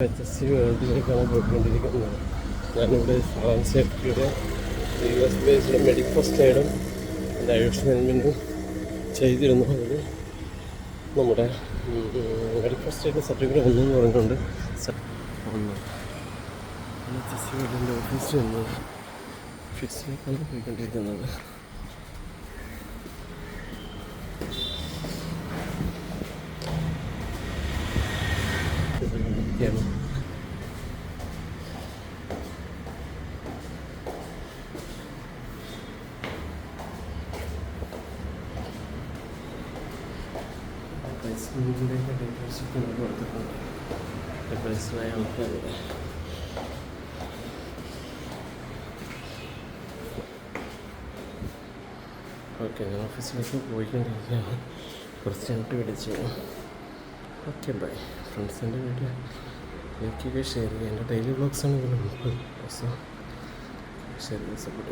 HSC വേൾഡിലേക്കാണ് പോയിക്കൊണ്ടിരിക്കുന്നത്. ഞാനിവിടെ സേഫ്റ്റിയുടെ US ബേസ്ഡ് മെഡിക്കൽ ഫസ്റ്റ് എയ്ഡും ഡൈവേഴ്സ് മാനേജ്മെൻറ്റും ചെയ്തിരുന്നു. അതിൽ നമ്മുടെ മെഡിക്കൽ ഫസ്റ്റ് എയ്ഡ് സർട്ടിഫിക്കറ്റ് ഒന്നെന്ന് പറഞ്ഞുകൊണ്ട് HSC വേൾഡിൻ്റെ ഓഫീസിലേക്കാണ് പോയിക്കൊണ്ടിരിക്കുന്നത്. ഡീറ്റെയിൽസൊക്കെ കൊടുത്തിട്ടുണ്ട്. ഡീറ്റെയിൽസിലായ ആൾക്കാരുടെ ഓക്കെ, ഞാൻ ഓഫീസിലേക്ക് പോയിക്കൊണ്ടിരിക്കുകയാണ്. കുറച്ച് മിനിറ്റ് പിടിച്ചു. Okay bye. ഫ്രണ്ട്സിൻ്റെ വീഡിയോ എനിക്കൊക്കെ ഷെയർ ചെയ്യുക. എൻ്റെ ഡെയിലി വ്ളോഗ്സാണ് ഇതിൽ 30 ദിവസം ഷെയർ ചെയ്ത് സപ്പോർട്ട്